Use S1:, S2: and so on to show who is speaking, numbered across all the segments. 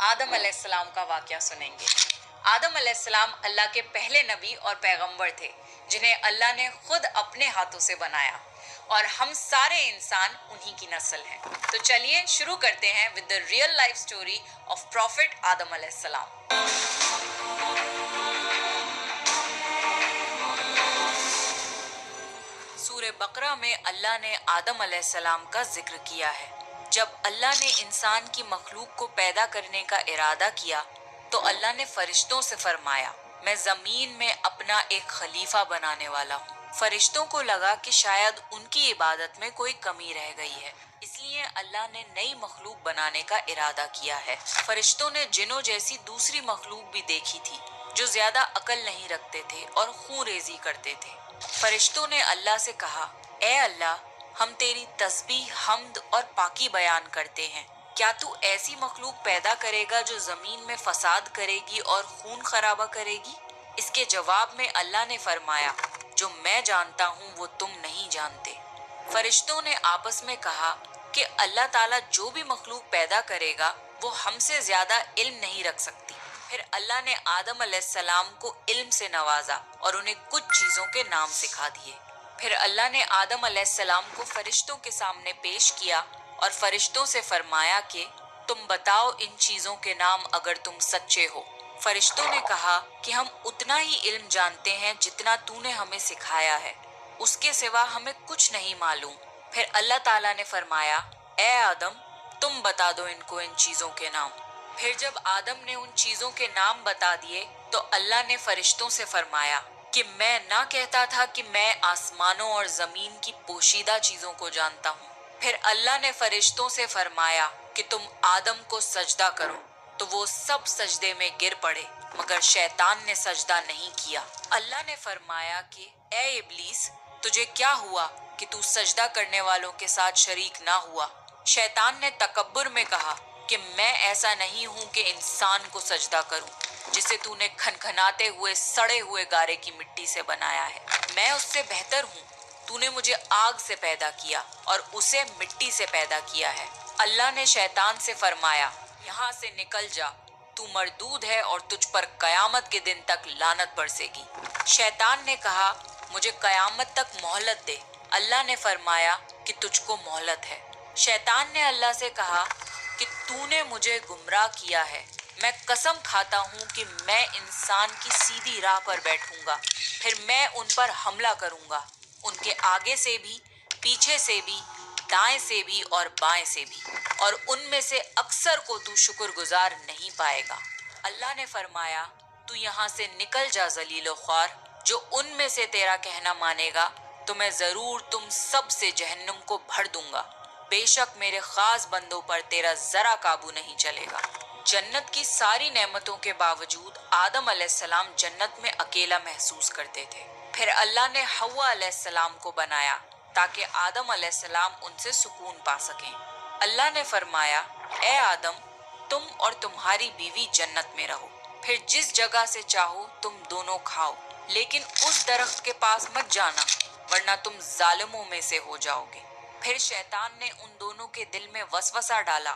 S1: आदम अलैहिस्सलाम का वाक़या सुनेंगे। आदम अलैहिस्सलाम अल्लाह के पहले नबी और पैगंबर थे जिन्हें अल्लाह ने खुद अपने हाथों से बनाया और हम सारे इंसान उन्हीं की नस्ल हैं। तो चलिए शुरू करते हैं with the real life story of prophet आदम अलैहिस्सलाम। सूरह बकरा में अल्लाह ने आदम अलैहिस्सलाम का जिक्र किया है। जब अल्लाह ने इंसान की मखलूक को पैदा करने का इरादा किया तो अल्लाह ने फरिश्तों से फरमाया, मैं जमीन में अपना एक खलीफा बनाने वाला हूँ। फरिश्तों को लगा कि शायद उनकी इबादत में कोई कमी रह गई है, इसलिए अल्लाह ने नई मखलूक बनाने का इरादा किया है। फरिश्तों ने जिन्नों जैसी दूसरी मखलूक भी देखी थी जो ज्यादा अकल नहीं रखते थे और खून रेजी करते थे। फरिश्तों ने अल्लाह से कहा, ए अल्लाह, हम तेरी तस्बीह, हम्द और पाकी बयान करते हैं। क्या तू ऐसी मखलूक पैदा करेगा जो जमीन में फसाद करेगी और खून खराबा करेगी? इसके जवाब में अल्लाह ने फरमाया, जो मैं जानता हूँ वो तुम नहीं जानते। फरिश्तों ने आपस में कहा कि अल्लाह ताला जो भी मखलूक पैदा करेगा वो हमसे ज्यादा इल्म नहीं रख सकती। फिर अल्लाह ने आदम अलैहिस्सलाम को इल्म से नवाजा और उन्हें कुछ चीजों के नाम सिखा दिए। फिर अल्लाह ने आदम अलैहिस्सलाम को फरिश्तों के सामने पेश किया और फरिश्तों से फरमाया कि तुम बताओ इन चीजों के नाम अगर तुम सच्चे हो। फरिश्तों ने कहा कि हम उतना ही इल्म जानते हैं जितना तूने हमें सिखाया है, उसके सिवा हमें कुछ नहीं मालूम। फिर अल्लाह ताला ने फरमाया, ए आदम, तुम बता दो इनको इन चीजों के नाम। फिर जब आदम ने उन चीजों के नाम बता दिए तो अल्लाह ने फरिश्तों से फरमाया कि मैं ना कहता था कि मैं आसमानों और जमीन की पोशीदा चीजों को जानता हूँ। फिर अल्लाह ने फरिश्तों से फरमाया कि तुम आदम को सजदा करो, तो वो सब सजदे में गिर पड़े मगर शैतान ने सजदा नहीं किया। अल्लाह ने फरमाया कि ए इब्लीस, तुझे क्या हुआ कि तू सजदा करने वालों के साथ शरीक ना हुआ? शैतान ने तकब्बुर में कहा कि मैं ऐसा नहीं हूँ कि इंसान को सजदा करूँ जिसे तूने खनखनाते हुए सड़े हुए गारे की मिट्टी से बनाया है। मैं उससे बेहतर हूँ। तूने मुझे आग से पैदा किया और उसे मिट्टी से पैदा किया है। अल्लाह ने शैतान से फरमाया, यहाँ से निकल जा, तू मरदूद है और तुझ पर कयामत के दिन तक लानत बरसेगी। शैतान ने कहा, मुझे कयामत तक मोहलत दे। अल्लाह ने फरमाया कि तुझको मोहलत है। शैतान ने अल्लाह से कहा कि तूने मुझे गुमराह किया है। मैं कसम खाता हूँ कि मैं इंसान की सीधी राह पर बैठूंगा, फिर मैं उन पर हमला करूंगा, उनके आगे से भी, पीछे से भी, दाएं से भी और बाएं से भी, और उनमें से अक्सर को तू शुक्रगुजार नहीं पाएगा। अल्लाह ने फरमाया, तू यहाँ से निकल जा जलीलो ख्वार। जो उनमें से तेरा कहना मानेगा तो मैं जरूर तुम सब से जहन्नुम को भर दूंगा। बेशक मेरे खास बंदों पर तेरा जरा काबू नहीं चलेगा। जन्नत की सारी नेमतों के बावजूद आदम अलैहिस्सलाम जन्नत में अकेला महसूस करते थे। फिर अल्लाह ने हव्वा अलैहिस्सलाम को बनाया ताकि आदम अलैहिस्सलाम उनसे सुकून पा सकें। अल्लाह ने फरमाया, ए आदम, तुम और तुम्हारी बीवी जन्नत में रहो, फिर जिस जगह से चाहो तुम दोनों खाओ, लेकिन उस दरख्त के पास मत जाना वरना तुम जालिमों में से हो जाओगे। फिर शैतान ने उन दोनों के दिल में वसवसा डाला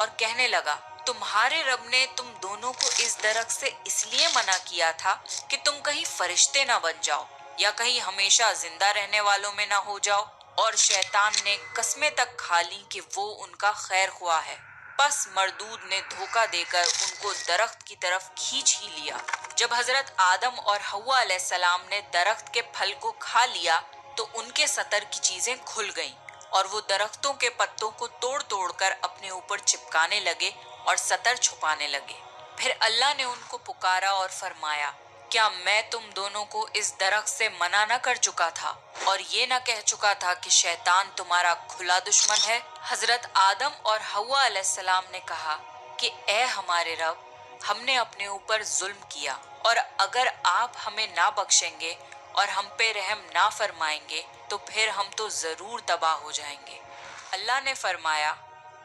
S1: और कहने लगा, तुम्हारे रब ने तुम दोनों को इस दरख्त से इसलिए मना किया था कि तुम कहीं फरिश्ते ना बन जाओ या कहीं हमेशा जिंदा रहने वालों में ना हो जाओ। और शैतान ने कस्में तक खा ली कि वो उनका खैर ख्वाह है। बस मरदूद ने धोखा देकर उनको दरख्त की तरफ खींच ही लिया। जब हजरत आदम और हव्वा अलैहिस्सलाम ने दरख्त के फल को खा लिया तो उनके सतर की चीजें खुल गईं और वो दरख्तों के पत्तों को तोड़ तोड़ कर अपने ऊपर चिपकाने लगे और सतर छुपाने लगे। फिर अल्लाह ने उनको पुकारा और फरमाया, क्या मैं तुम दोनों को इस दरख्त से मना न कर चुका था और ये न कह चुका था कि शैतान तुम्हारा खुला दुश्मन है? हजरत आदम और हव्वा अलैहिस्सलाम ने कहा कि ए हमारे रब, हमने अपने ऊपर जुल्म किया और अगर आप हमें ना बख्शेंगे और हम पे रहम ना फरमाएंगे तो फिर हम तो जरूर तबाह हो जाएंगे। अल्लाह ने फरमाया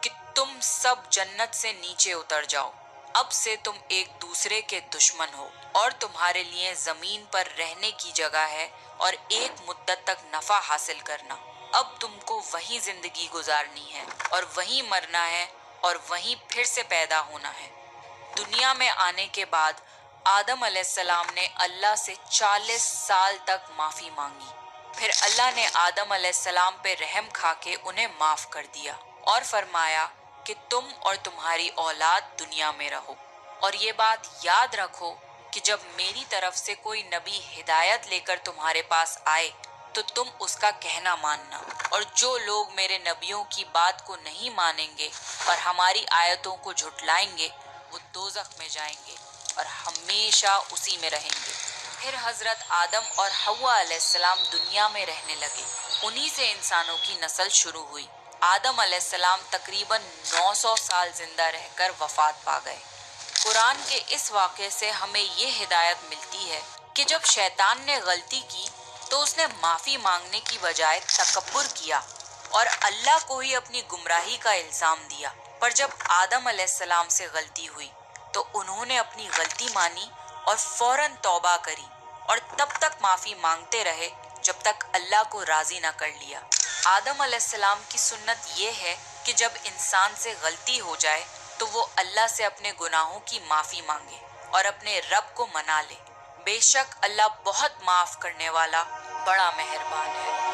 S1: कि तुम सब जन्नत से नीचे उतर जाओ, अब से तुम एक दूसरे के दुश्मन हो और तुम्हारे लिए जमीन पर रहने की जगह है और एक मुद्दत तक नफा हासिल करना। अब तुमको वही जिंदगी गुजारनी है और वहीं मरना है और वहीं फिर से पैदा होना है। دنیا میں آنے کے بعد آدم علیہ السلام نے اللہ سے 40 سال تک معافی مانگی. پھر اللہ نے آدم علیہ السلام پہ رحم کھا کے انہیں معاف کر دیا اور فرمایا کہ تم اور تمہاری اولاد دنیا میں رہو. اور یہ بات یاد رکھو کہ جب میری طرف سے کوئی نبی ہدایت لے کر تمہارے پاس آئے تو تم اس کا کہنا ماننا، اور جو لوگ میرے نبیوں کی بات کو نہیں مانیں گے اور ہماری آیتوں کو جھٹلائیں گے وہ دوزخ میں جائیں گے اور ہمیشہ اسی میں رہیں گے. پھر حضرت آدم اور حوا علیہ السلام دنیا میں رہنے لگے. انہی سے انسانوں کی نسل شروع ہوئی. آدم علیہ السلام تقریباً 900 سال زندہ رہ کر وفات پا گئے. قرآن کے اس واقعے سے ہمیں یہ ہدایت ملتی ہے کہ جب شیطان نے غلطی کی تو اس نے معافی مانگنے کی بجائے تکبر کیا اور اللہ کو ہی اپنی گمراہی کا الزام دیا. پر جب آدم علیہ السلام سے غلطی ہوئی تو انہوں نے اپنی غلطی مانی اور فوراً توبہ کری اور تب تک معافی مانگتے رہے جب تک اللہ کو راضی نہ کر لیا. آدم علیہ السلام کی سنت یہ ہے کہ جب انسان سے غلطی ہو جائے تو وہ اللہ سے اپنے گناہوں کی معافی مانگے اور اپنے رب کو منا لے. بے شک اللہ بہت معاف کرنے والا، بڑا مہربان ہے.